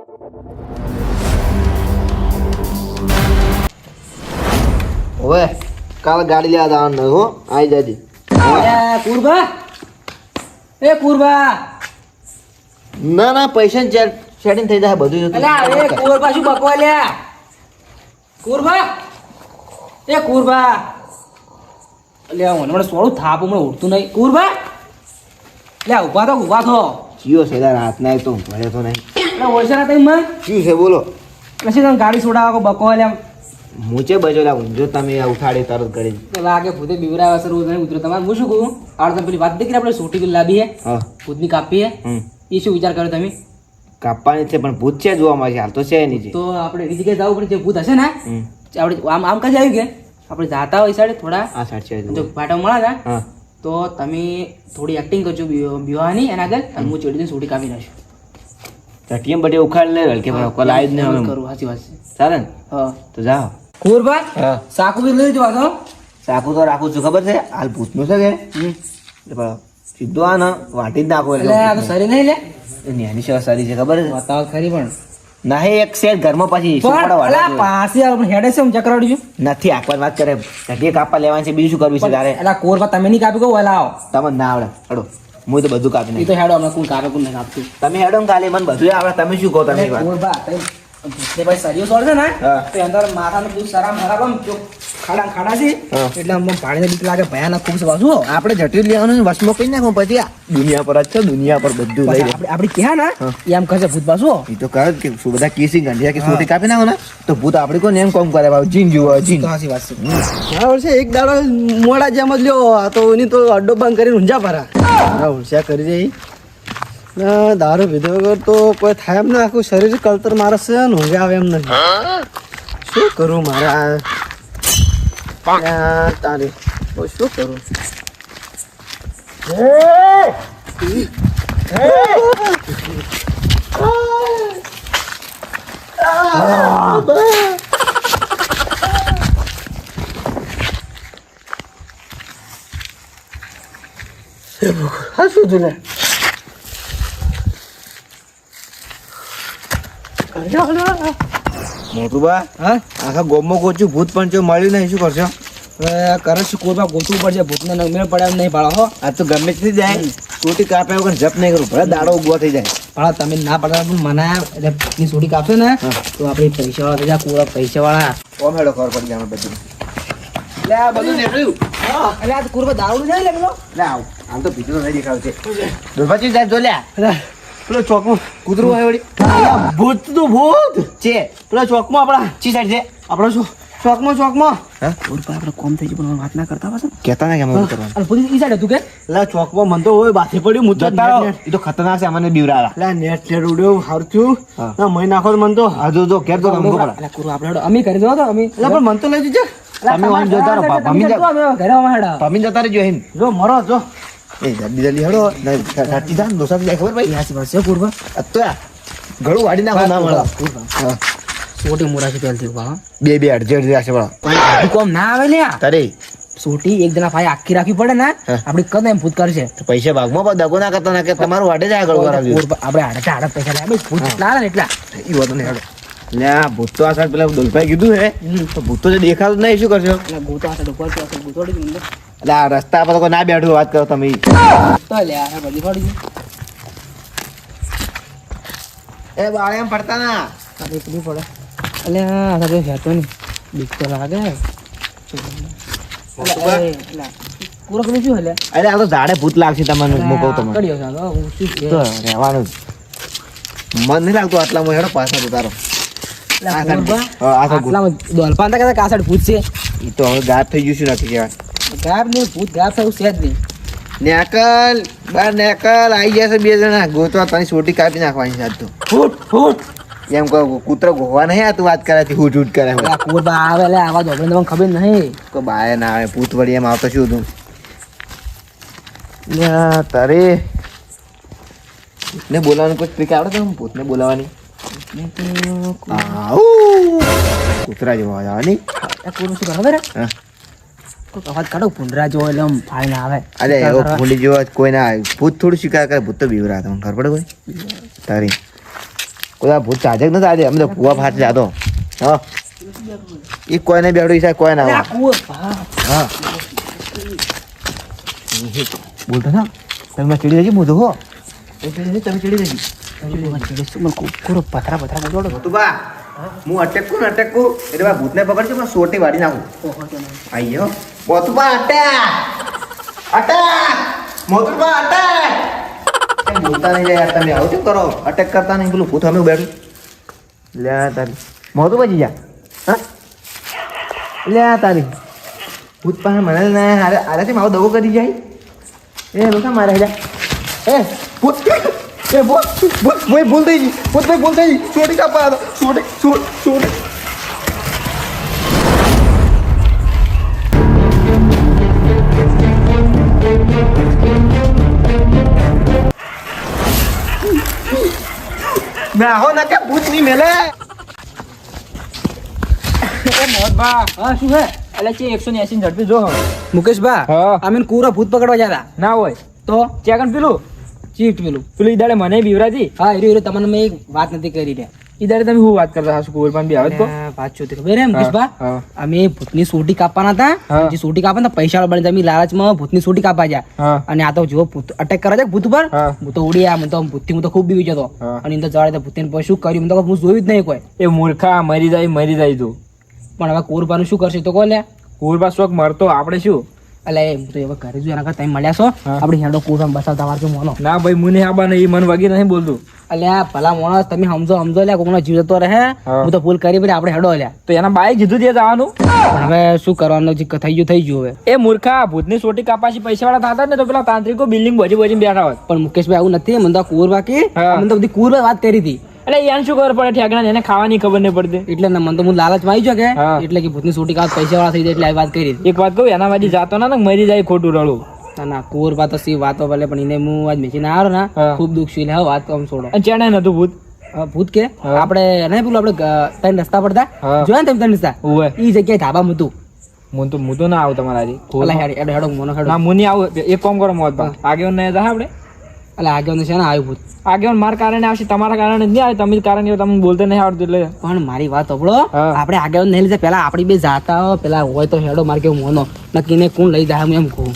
ઓવે કાલ ગાડી લેવા જવાનું હો આવી જાજે કુરબા એ કુરબા ના ના પૈસા સેટિંગ થઈ જાય બધું અલ્યા એ કુરબા શું બકવા લ્યા કુરબા એ કુરબા અલ્યા મને સોળું થાપું મને ઉઠતું નહીં કુરબા લ્યા ઉભા થો જીઓ સેદાર હાથ ના તો ભરે તો નહીં એટલે ઓળસા તઈ મન શું છે બોલો પછી તમે ગાડી છોડાવો બકવા લ્યા મૂચે બજોલા જો તમે ઉઠાડી તરત કરી લાગે ભૂતે બીવરાવા સર રોજ ઉતરો તમારે હું શું કહું આવડે તમે પેલી વાત દીકરી આપણે સોટી લાવી હે હા ભૂતની કાપી હે એ શું વિચાર કર્યો તમે કાપવાની છે પણ ભૂત છે જોવા મળે હાલ તો છે નહીં તો આપણે એની જગ્યાએ જવું પડે જે ભૂત હશે ને આપણે આમ કાજે આવ્યું કે આપણે જાતા હોય સાઈડે થોડા આ સાઈડ છે જો પાટા મળે ને હા તો તમે થોડી એક્ટિંગ કરજો બીવાની એના આગળ અને હું ચડી સોટી કાપી નાખશું ચટિયમ બટે ઉખાડ લે હલકે પણ કોલ આવી જ નહીં કરું સાચી વાત છે ચાલે ને હા તો જાઓ કુરબા હા સાકુ બી લઈ જવા તો સાકુ તો રાખું છું ખબર છે હાલ ભૂતનું છે કે એટલે સીધો આ ને વાટી જ નાખો એટલે આ તો સરી નહીં લે એની સેવા સારી છે ખબર છે બતાવ ખરી પણ નહીં એક સેટ ઘરમાં પછી શું પડે પણ વાળા અલા પાસે આપણે હેડે છે હું ચક્રાવડી છું નથી આપવાની વાત કરે ઘટીએ કાપવા લેવાની છે બીજું શું કરવું છે તારે એટલે કોરબા તમે નહીં કાપી કહો વેલા આવો તમને ના આવડે હડો હું તો બધું કાપી એ નાખીશ તો હેડો અમે કોણ કાપે કોણ નહીં કાપતું તમે હેડો ને કાલે મને બધું આવડે તમે શું કહો તમે વાત કોરબા ભાઈ સરીઓ સોળ છે ને હા. તો અંદર માથાનું બધું સરામ ખરાબ ખાડા છે હા. એટલે અમને પાણીને બીક લાગે ભયાનક ખૂબ છે પાછું આપણે જટિલ લેવાનું ને વસમાં કઈ નાખો પછી આ દુનિયા પર જ છે દુનિયા પર બધું લઈ લે આપણે ક્યાં ને એ આમ કહેશે ભૂત પાછું એ તો કહે કે શું બધા કેસી ગાંઠિયા કે સોટી કાપી નાખો ને તો ભૂત આપણે કોને એમ કોમ કરે ભાવ જીન જુઓ જીન તો સાચી વાત છે હા વર્ષે એક દાડો મોડા જેમ જ લ્યો તો એની તો અડ્ડો બંધ કરીને ઊંઝા ભરા હા હોશિયાર કરી દે ના દારૂ પીધો વગર તો કોઈ થાય એમ ના આખું શરીર કળતર મારે છે ને ઊંઘે આવે એમ નથી શું કરું મારે તારે શું કરું હા શું તું લે મોટું બા હા આખા ગોમમાં ગોચ્યું ભૂત પણ જો મળ્યું નહીં શું કરશો હવે કરે છે કોરબા ગોતવું પડશે ભૂતને મેળ પડે એમ નહીં પાડો હો આ તો ગમે તે થઈ જાય સોટી કાપ્યા વગર જપ નહીં કરું ભલે દાડો ઉભો થઈ જાય પાડો તમે ના પડતા પણ મનાયા એટલે ભૂતની સોટી કાપશે ને તો આપણે પૈસાવાળા થઈ જાય કોરા પૈસાવાળા કોમ હેડો ખબર પડી જાય બધું એટલે આ બધું નીકળ્યું એટલે આ કોરબા દારૂ જાય લે પેલો લે આવ આમ તો બીજું નહીં દેખાવ છે દુર્ભાજી જાય જો લ્યા પેલો ચોકમાં કૂતરું હોય વળી ભૂત તું ભૂત છે પેલા ચોકમાં આપણા ચી સાઈડ છે આપણો શું ચોકમાં હા કોરબા આપણે કોમ થઈ ગયું પણ વાત ના કરતા પાછા કહેતા ને કે અમે કરવાનું અને ભૂત ઈ સાઈડ હતું કે એટલે ચોકમાં મન તો હોય બાથે પડ્યું હું તો જતા રહો એ તો ખતરનાક છે અમને બીવરાલા એટલે નેટ ઉડ્યો સારું થયું હા. ના મહી નાખો તો મન તો આ જો જો ઘેર તો રમવું પડે એટલે કોરબા આપણે હેડો અમે કરી દો તો અમે એટલે પણ મન તો લઈ જજે તમે વાન જોતા રહો ભમી ઘરે આવવા હેડા ભમી જતા રહેજો હિન જો મરો જો એ જલ્દી જલ્દી હડો સાચી જાન દોસા જાય ખબર ભાઈ સાચી વાત છે કોરબા તો ઘણું વાડી નાખો ના મળે હા સોટી મોરા છે પહેલથી બા બે બે અડજડ જશે બળા કોમ ના આવે લે તારે સોટી એક જણા ભાઈ આખી રાખવી પડે ને હા. આપડી કદ એમ ભૂત કરશે તો પૈસા ભાગમાં પણ દગો ના કરતા ના કે તમારું વાટે જાય આગળ કરાવજો આપણે આડે પૈસા લે ભૂત ના ને એટલા એ વાત નહીં હેડો લે આ ભૂત તો આ સાઈડ પેલા દોલભાઈ કીધું હે તો ભૂત તો જે દેખાતું જ નહીં શું કરશો એટલે ગોતો આ ઉપર તો આ ગોતોડી જ અંદર એટલે આ રસ્તા પર તો કોઈ ના બેઠું વાત કરો તમે તો લે આ બધી પડી એ બાળે એમ પડતા ના આ દેખલી પડે એટલે આ તો હેતો નહીં બીક તો લાગે પૂરો પેલું શું હલે અરે આ તો ઝાડે ભૂત લાગશે તમને હું કહું તમને કડ્યો છે આ હું શું છે તો રહેવાનું જ મન નહીં લાગતું આટલામાં હેડો પાછા તો તારો આ સાઈડ. હા, આ સાઈડ. આટલામાં દોલપાન તા કહેતા કાસડ ભૂત છે ઈ તો હવે ગાયબ થઈ ગયું શું નથી કહેવાય ગાયબ નહીં ભૂત ગાયબ થયું છે જ નહીં નેકલ બાર નેકલ આવી જશે બે જણા ગોતવા તને સોટી કાપી નાખવાની છે આજ તો ફૂટ એમ કહો કૂતરો ગોવા નહીં આ તું વાત કરે છે હુટ હુટ કરે આ કોરબા આવે એટલે આવાજ આપણે તમને ખબર નહીં તો બાય ના આવે પૂત વળી એમ આવતો શું તું યા તારે ભૂતને બોલાવવાની કોઈ ટ્રીક આવડે છે ભૂતને બોલાવવાની આઉ કૂતરા જેવો અવાજ આવે નહીં આ કોરબા શું ખબર હા કોઈ અવાજ કાઢો ભૂંડરા જો એટલે આમ ફાઈ ના આવે અરે એવો ભૂલી જેવો કોઈ ના આવે ભૂત થોડું શિકાર કરે ભૂત તો બીવરા તમને ખબર પડે કોઈ તારી કોઈ ભૂત ચાજક નથી આજે અમે તો ભૂવા ફાટ જાતો હા એ કોઈ નહીં બેઠું ઈશા કોઈ ના અલ્યા કુંવર બા. હા બોલતો ના તમે ચડી જજી હું તો હો તમે ચડી જજી કુંવર પથરા બોલો તું બા હું અટકું એટલે બા ભૂતને પકડજો પણ સોટી વાળી નાખું આઈયો મોતું બા અટક મોતું બા અટક બોલતા નહીં લે યાર તમે આવું કેમ કરો અટેક કરતા નહીં પેલું ભૂત અમે બેઠું લે તારી મોતું બચી જા હા લે તારી ભૂત પાસે મને ના આરાથી મારો દગો કરી જાય એ લોકો મારે જા એ ભૂત એ ભૂત ભૂલ થઈ ગઈ ભૂલ થઈ ગઈ સોટી કાપા સોટી મેં આવો ના કે ભૂત નહીં મેલે હા શું હે એટલે છે 180 ઝડપી જો મુકેશ બા હા. અમે કુંવર ભૂત પકડવા જતા ના હોય તો ચેકન પેલું ચીટ પેલું ઈ દાડે મને બીવરાજી હા એ તમને મેં એક વાત નથી કરી રહ્યા ઈ દાડે તમે શું વાત કરતા હશો કુંવર પણ બી આવે તો વાત શું હતી ખબર હે મુકેશ બા હા. અમે ભૂતની સોટી કાપવાના હતા હા. જે સોટી કાપવાના હતા, પૈસા બની અમે લાલચમાં ભૂતની સોટી કાપવા ગયા હા અને આ તો જો ભૂત અટેક કરે છે ભૂત ઉપર હા. હું તો ઉડી આવ્યા ભૂતથી હું તો ખૂબ બીવી જતો હા. અને અંદર જવાડે ભૂતને પછી શું કર્યું હું તો હું જોયું જ નહીં કોઈ એ મૂર્ખા મરી જાય તું પણ હવે કોરબાનું શું કરશે તો કોને કુંવર શોખ મરતો આપણે શું એટલે હું તો એવા ઘરે જોયા નકર તમે મળ્યા છો હા. આપણે હેડો કોરબાન બસાવતા વાર મોનો ના ભાઈ મુને આબા ને ઈ મન વગી નહીં બોલતું એટલે આ ભલા માણસ તમે સમજો લ્યા કોકનો જીવ જતો રહે હા. હું તો ભૂલ કરી પછી આપણે હેડો લ્યા તો એના બાએ કીધું તે જવાનું પણ હવે શું કરવાનું જે થઈ ગયું હવે એ મૂર્ખા ભૂતની સોટી કાપાસી પૈસા વાળા થતા ને તો પેલા તાંત્રિકો બિલ્ડિંગ બોજી બેઠા હોત પણ મુકેશભાઈ આવું નથી મને તો કુંવર બાકી હા. મને તો બધી કુંવર વાત કરી હતી એટલે એને શું ખબર પડે ઠેકણા એને ખાવાની ખબર નહીં પડતી એટલે ને મને તો હું લાલચમાં આવી ગયો હા. કે એટલે કે ભૂતની સોટી કાપ પૈસા વાળા થઈ જાય એટલે આ વાત કરી હતી એક વાત કહું એના બાજી જાતો ના ને મરી જાય ખોટું રડું ના ના કુંવર વાત સી વાતો ભલે પણ એને હું આજ મેચી ના આવ્યો ને હા. ખૂબ દુઃખ છું એટલે વાત આમ છોડો અને ચેણે નતું ભૂત ભૂત કે હા. આપણે નહીં પેલું આપણે ત્રણ રસ્તા પડતા હા. જોયા ને તમે ત્રણ રસ્તા ઓવે એ જગ્યાએ ધાબામાં હતું હું તો ના આવું તમારા એટલે હેડો હેડો મોનો હેડો ના મુની આવું એક કામ કરો મોત બા આગેવાન નહીં હતા આપણે એટલે આગળ છે ને આવ્યું ભૂત આગેવાન મારા કારણે આવશે તમારા કારણે જ નહીં આવે તમે કારણે તમને બોલતે નહીં આવડતું એટલે પણ મારી વાત સાંભળો હા. આપણે આગળ નહીં લીધા પેલા આપણી બે જાતા હો પેલા હોય તો હેડો માર કેવું મોનો નક્કી ને કોણ લઈ જાય હું એમ કહું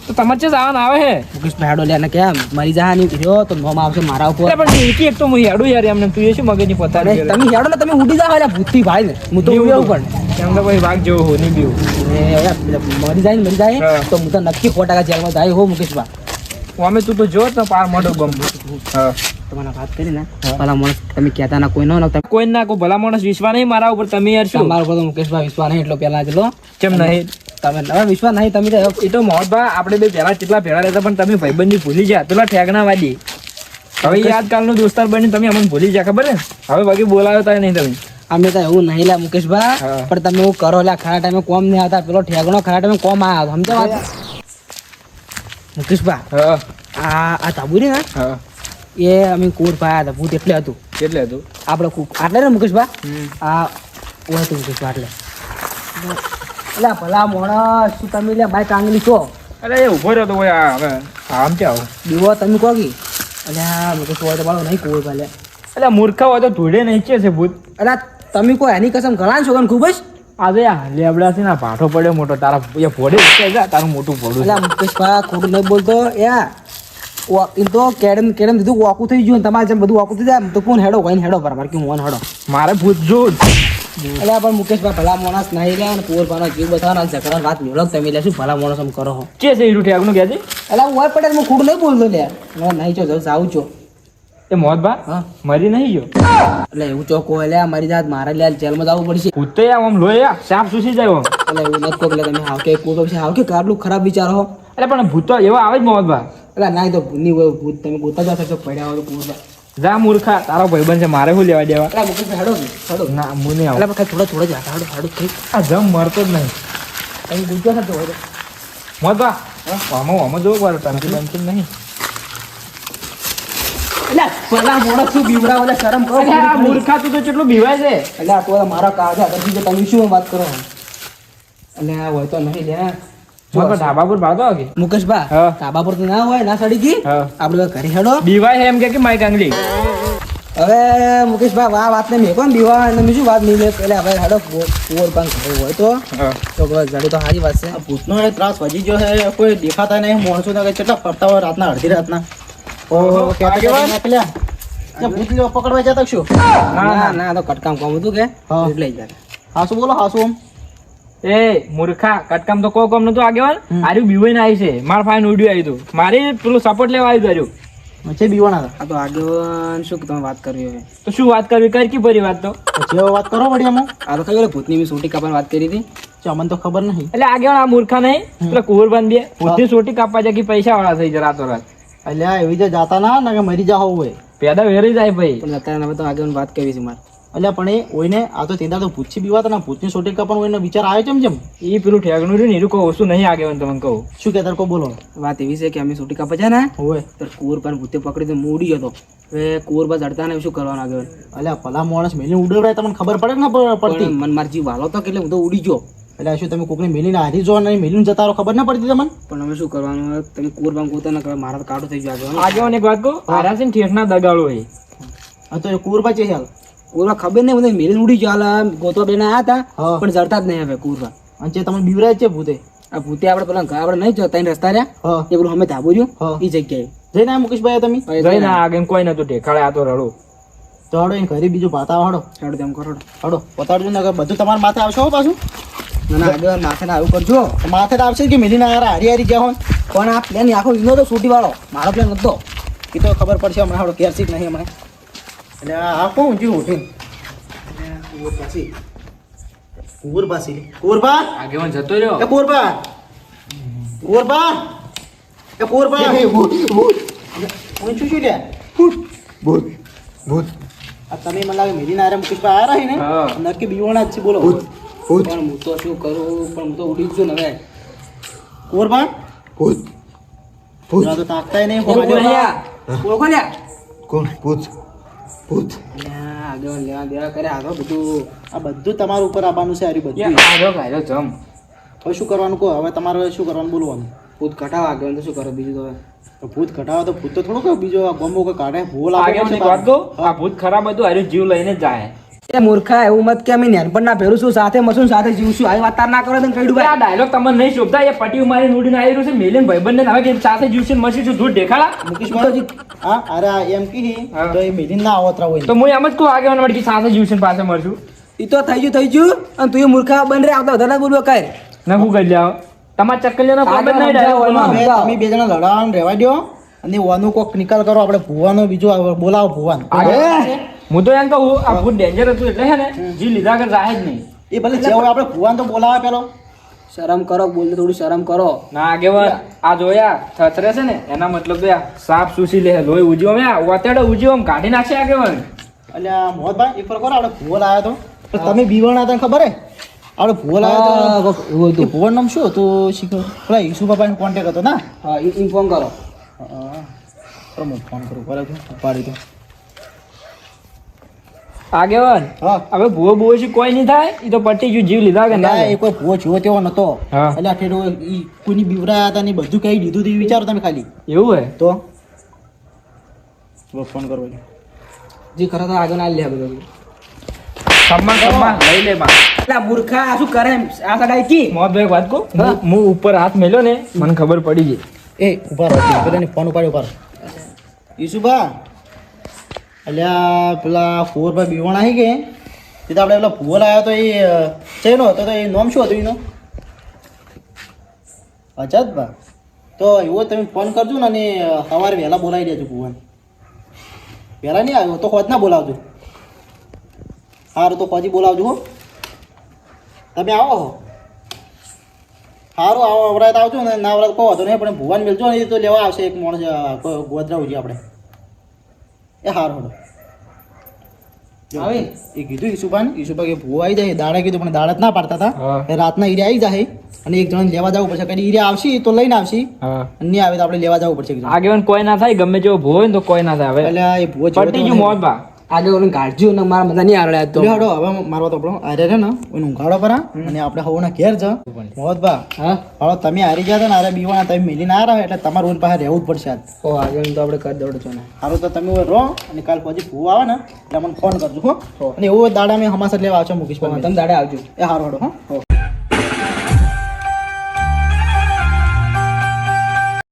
તો તમારે છે આવવાનું આવે હે મુકેશભાઈ હેડો લે ને કેમ મરી જા નહીં રહ્યો તો નોમ આવશે મારા ઉપર અરે પણ એકી એક તો હું હેડું યાર એમને તું એ શું મગજની અરે પતાડી તમે હેડો ને તમે ઉડી જાવ એટલે ભૂતથી ભાઈ ને હું તો ઉડ્યો પણ એમ તો ભાઈ વાઘ જેવો હો નહીં બીવું મરી જાય હા. તો હું તો નક્કી 100% જેલમાં જાય હો મુકેશભાઈ અમે તું તો જો જ ને પાર મોટો ગમ હા તમારા વાત કરી ને ભલા માણસ તમે કહેતા ના કોઈ ન કોઈ ના કોઈ ભલા માણસ વિશ્વાસ નહીં મારા ઉપર તમે યાર શું તમારા ઉપર તો મુકેશભાઈ વિશ્વાસ નહીં એટલો પેલા ચલો કેમ નહીં તમે હવે વિશ્વાસ નહીં તમે તો એ તો મોહનભા આપણે બે પહેલા કેટલા ભેળા રહેતા પણ તમે ભાઈબંધી ભૂલી ગયા પેલા ઠેકણા વાદી હવે યાદકાળનો દોસ્તાર બની તમે અમને ભૂલી ગયા ખબર ને હવે બાકી બોલાવ્યો તો નહીં તમે અમે તો એવું નહીં લા મુકેશભાઈ હા. પણ તમે એવું કરો લા ખરા ટાઈમે કોમ નહીં આવતા પેલો ઠેગણો ખરા ટાઈમે કોમ આવ્યો સમજો વાત મુકેશભાઈ હા આ તાબુરી ને હા એ અમે કુંવર ભાઈ હતા ભૂત એટલે હતું કેટલે હતું આપણે આટલે ને મુકેશભાઈ આ ઓ હતું મુકેશભાઈ આટલે એટલે ભલા મોણસ શું તમે લે બાઈક આંગલી છો અરે એ ઉભો રહ્યો તો ભાઈ આ હવે આમ કે આવું દીવો તમે કોગી એટલે આ મુકેશ હોય તો બાળો નહીં કુંવર ભાઈ લે એટલે મૂર્ખા હોય તો ધૂળે નહીં છે ભૂત એટલે તમે કોઈ એની કસમ ઘણા છો ખૂબ જ આજે આ લેબડા છે ને પાઠો પડ્યો મોટો તારા એ ભોડે ઉઠાઈ જા તારું મોટું ભોડું એટલે મુકેશભાઈ ખોટું નહીં બોલતો એ તો કેડમ દીધું વાકું થઈ ગયું ને તમારે જેમ બધું વાકું થઈ જાય તો કોણ હેડો કોઈ હેડો બરાબર કે હું હેડો મારે ભૂત જો એટલે પણ મુકેશભાઈ ભલા માણસ નહીં લે અને કુંવર ભાઈનો જીવ બતાવવાનો ઝઘડા વાત મેળવ તમે લે શું ભલા માણસ એમ કરો હો કે છે હીરું ઠેકનું કે છે એટલે હું હોય પડે હું ખોટું નહીં બોલતો લે હું નહીં છો જાઉં છો એ મોહનભા હા મરી નહીં ગયો એટલે એવું ચોખ્ખો લે મારી જાત મારે લે જેલમાં જવું પડશે ભૂત તો આમ લોહી સાપ સુસી જાય આમ એટલે એવું નથી કહો એટલે તમે હાવ કે કોઈ પછી હાવ કે આટલું ખરાબ વિચારો હો એટલે પણ ભૂત તો એવા આવે જ મોહનભા એટલે ના તો ભૂતની હોય ભૂત તમે ગોતા જતા છો પડ્યા હોય તો કુંવર જા મૂર્ખા તારો ભાઈબંધ છે મારે શું લેવા દેવા એટલે મુકેશભાઈ હેડો હેડો ના હું નહીં આવું એટલે થોડા થોડા જ હતા હેડો હેડો થઈ આ જમ મરતો જ નહીં તમે ગુજ્જો થતો હોય તો મોહનભા આમાં જોવું પડે તમથી બનતું નહીં એટલે પેલા મોણસ શું બીવડાવો એટલે શરમ કરો અરે આ મૂર્ખા તું તો કેટલું બીવાય છે એટલે આ તો મારા કાગળ આગળ બીજો તમે શું વાત કરો એટલે આ હોય તો નહીં લે મોહનભા ઢાબા પર ભાતો કે મુકેશભાઈ હા. ધાબા પર તો ના હોય ના સડી ગઈ હા. આપણે ઘરે હેડો બીવાય એમ કે માઈક આંગલી હવે મુકેશભાઈ આ વાતને મેં કોણ દીવા અને બીજું વાત નહીં લે એટલે હવે હાડો કુંવર પણ ઘરે હોય તો જડી તો સારી વાત છે આ ભૂતનો એ ત્રાસ વધી ગયો છે કોઈ દેખાતા નહીં માણસો ને કેટલા ફરતા હોય રાતના અડધી રાતના ઓહો, આગેવાન પેલા ભૂત લેવા પકડવા જતા શું ના ના તો કટકામ કામ હતું કે હા. એટલે જ જાય હાસુ બોલો હાસુ આમ એ મૂર્ખા કટકામ તો કોઈ કામ નતું આગેવાન આર્યું બીવાઈ ને આવી છે માર ફાઈન ઉડ્યું આવ્યું હતું મારે પેલું સપોર્ટ લેવા આવ્યું તાર્યું છે બીવાના હતા આ તો આગેવાન શું તમે વાત કરવી હવે તો શું વાત કરવી કર કી ભરી વાત તો પછી હવે વાત કરો વળી આમાં આ તો કઈ ભૂતની મેં સોટી કાપવાની વાત કરી હતી અમને તો ખબર નહીં એટલે આગેવાન આ મૂર્ખા નહીં પેલા કુંવરબાન બે બુદ્ધિ સોટી કાપવા જાય કે પૈસા વાળા થઈ જાય રાતો રાત અલ્યા એવી રીતે જાતા ના કે મરી જા હોય પેદા વેરી જાય ભાઈ પણ અત્યારે હવે તો આગેવાન વાત કરવી છે મારે અલ્યા પણ એ ઓયને આ તો તેદાર તો ભૂતથી બીવાતા ના ભૂતની સોટી કાપવાનું ઓયનો વિચાર આવે છે જેમ એ પેલું ઠેગણું રહ્યું ને એનું કહું ઓછું નહીં આગેવાન તમને કહું શું કહેતા કો બોલો વાત એવી છે કે અમે સોટી કાપવા જાય ને હોય તો કુંવર પણ ભૂતે પકડી તો મૂડી હતો હવે કુંવર બા જડતા ને શું કરવાનું આગેવાન અલ્યા ભલા માણસ મેલીને ઉડવડાય તમને ખબર પડે કે ના પડતી પણ મન માર જીવ વાલો તો એટલે હું તો ઉડી ગયો એટલે શું તમે કોકને મેલીને હારી જો અને મેલીને જતા રહો ખબર ના પડતી તમને પણ હવે શું કરવાનું તમે કુંવર બામ ગોતા ના કરે મારા તો કાઢો થઈ ગયો આગેવાન આગેવાન એક વાત કહું આરા છે ને ઠેઠના દગાડો હોય હા તો એ કુરબા છે હાલ કુંવર ખબર નહીં મને મેલીને ઉડી ગયો હાલ ગોતવા બેન આવ્યા હતા હા. પણ જડતા જ નહીં હવે કુંવર અને જે તમે બીવરાય છે ભૂતે આ ભૂતે આપણે પેલા આપણે નહીં જતા ત્રણ રસ્તા રહ્યા હા એ પેલું અમે ધાબુ રહ્યું હા. એ જગ્યાએ જઈને આયા મુકેશભાઈ તમે જઈને આગળ કોઈ નતું ઠેકાળે આ તો રડો તો હડો એને ઘરે બીજું ભાતા હડો ચાલો તેમ કરો હડો બતાડજો ને કે બધું તમારા માથે આવશે હો પાછું ના ના આગળ માથે ના આવું કરજો તો માથે તો આવશે જ કે મેલીને હારી હારી ગયા હોય પણ આ પ્લેન આખો ઈનો તો છૂટી વાળો મારો પ્લેન નતો એ તો ખબર પડશે હમણાં હડો કેર સીટ નહીં હમણાં એટલે આ કોણ ઊંચી ઉઠીને કુરબા આગેવાન જતો રહ્યો એ કુરબા કુરબા એ કુરબા ઊંચું શું લે ભૂત ભૂત આ તમે મને લાગે મેલીને આરે મુકેશભાઈ આયા રહી હા. ને નક્કી બીવાના જ છે બોલો ભૂત ભૂત પણ હું તો શું કરું પણ હું તો ઉડી જ છું ને હવે કુરબા ભૂત ભૂત તો તાકતાય નહીં ઓળખો લ્યા કોણ ભૂત ભૂત આગળ લેવા દેવા કરે આગળ બધું આ બધું તમારા ઉપર આવવાનું છે હારી બધું આગળ કાઢ્યો જમ હવે શું કરવાનું કહો હવે તમારે શું કરવાનું બોલવાનું ભૂત કટાવ આગળ તો શું કરો બીજું તો હવે તો ભૂત ઘટાડો તો ભૂત તો થોડું કહો બીજો આ ગમો કે કાઢે ભૂલ આગેવાન એક વાત કહું આ ભૂત ખરાબ હતું હારું જીવ લઈને જ જાય એ મૂર્ખા એવું મત કે અમે નેનપણ ના પહેરું છું સાથે મસું સાથે જીવશું આવી વાત તાર ના કરો તને કહી આ ડાયલોગ તમને નહીં શોભતા એ પટી મારી ઉડીને આવી રહ્યું છે મેલીન ભાઈબંધને હવે કે સાથે જીવશે ને મસી છું ધૂળ દેખાડા મુકેશભાઈ હા અરે આ એમ કી હા. તો એ મેલીને ના આવતરા હોય તો હું એમ જ કહું આગેવાન વળી કે સાથે જીવશે ને પાસે મરશું એ તો થઈ ગયું અને તું એ મૂર્ખા બન રે આવતા વધારે બોલવો કર ને હું કરી લ્યા તમારા ચક્કલિયાનો કોઈ જ નહીં ડાયલોગ આગેવાન હવે તમે બે જણા લડાવાનું રહેવા દો અને વાનું કોક નિકાલ કરો આપણે ભુવાનો બીજો બોલાવો ભુવાન હું તો એમ કહું આ ભૂત ડેન્જર હતું એટલે છે ને જીવ લીધા કર રાહે જ નહીં એ ભલે જે હોય આપણે ભુવાન તો બોલાવે પેલો શરમ કરો બોલતો થોડું શરમ કરો ના આગેવાન આ જોયા થથરે છે ને એના મતલબ તો સાપ સુસી લે લોહી ઉજ્યો મે વાતેડો ઉજ્યો આમ કાઢી નાખશે આગેવાન એટલે મોહનભાઈ એક પર કરો આપણે ભુવો લાવ્યો તો તમે બીવાના તને ખબર હે આપણે ભુવો લાવ્યો તો એવું હતું ભુવન નામ શું હતું શીખો પેલા ઈસુ બાપાનો કોન્ટેક્ટ હતો ના હા ઇન્ફોર્મ કરો હું ફોન કરું બરાબર ઉપાડી તો આગેવાન હા હવે ભૂવો ભૂવો છે કોઈ નહીં થાય એ તો પટી ગયું જીવ લીધા કે ના ના એ કોઈ ભુવો જોવો તેવો નતો હા. એટલે આ ઠેડો ઈ કોઈની બીવરાયા હતા ને ઈ બધું કહી દીધું હતું એ વિચારો તમે ખાલી એવું હે તો ફોન કરો એટલે. જે ખરા તો આગળ ના લે બધું સમ્માન લઈ લે માં એટલે મૂર્ખા આ શું કરે એમ? આ સડાઈ કી મોહનભાઈ એક વાત કહું હું ઉપર હાથ મેલ્યો ને મને ખબર પડી ગઈ એ ઉભા રહો બધાને ફોન ઉપાડ્યો ઉભા રહો ઈસુભા અલ્યા પેલા ફોરભાઈ બીવાણા હી કે તે તો આપણે પેલા ભૂવો લાવ્યો તો એ ચેનો હતો તો એ નામ શું હતું એનો અજાતભા તો એવો તમે ફોન કરજો ને અને સવારે વહેલા બોલાવી દેજો ભૂવાને વહેલા નહીં આવ્યો તો ખોજ ના બોલાવજો સારું તો ખોજી બોલાવજો હો તમે આવો હો સારું આવો અવરાત આવજો ને ના અવરાત કહો તો નહીં પણ ભુવાન મેળજો ને એ તો લેવા આવશે એક માણસ ગોધરા ઉજી આપણે એ હાર હડો આવે એ કીધું ઈશુભા કે ભૂવો આવી જાય દાડા કીધું પણ દાડા જ ના પાડતા હતા હા. એ રાતના ઈરે આવી જાય અને એક જણ લેવા જવું પડશે કદી ઈરે આવશે તો લઈને આવશે હા અને નહીં આવે તો આપણે લેવા જવું પડશે એક જણ. આગેવાન કોઈ ના થાય ગમે જેવો ભૂવો હોય ને તો કોઈ ના થાય હવે એટલે એ ભૂવો જેવો પટી તેવો ગયું નહીં. મોહનભા આગળ ઓને ગાળજો ને મારા મજા નહીં આવડે આજ તો લે હડો હવે મારવા તો આપણો આરે છે ને ઓને ઊંઘાડો પરા અને આપણે હવના ઘેર જ મોહતબા હા હવે તમે હારી ગયા હતા ને અરે બીવાના તમે મિલી ના રહ્યા એટલે તમારે ઓન પાસે રહેવું જ પડશે આજ ઓ આગળ તો આપણે કરી દોડો છો ને સારું તો તમે હવે રહો અને કાલ પછી ભૂ આવે ને એટલે મને ફોન કરજો હો અને એવો દાડા મેં હમાસર લેવા આવશો મુકેશ તમે દાડે આવજો એ હારો હડો હો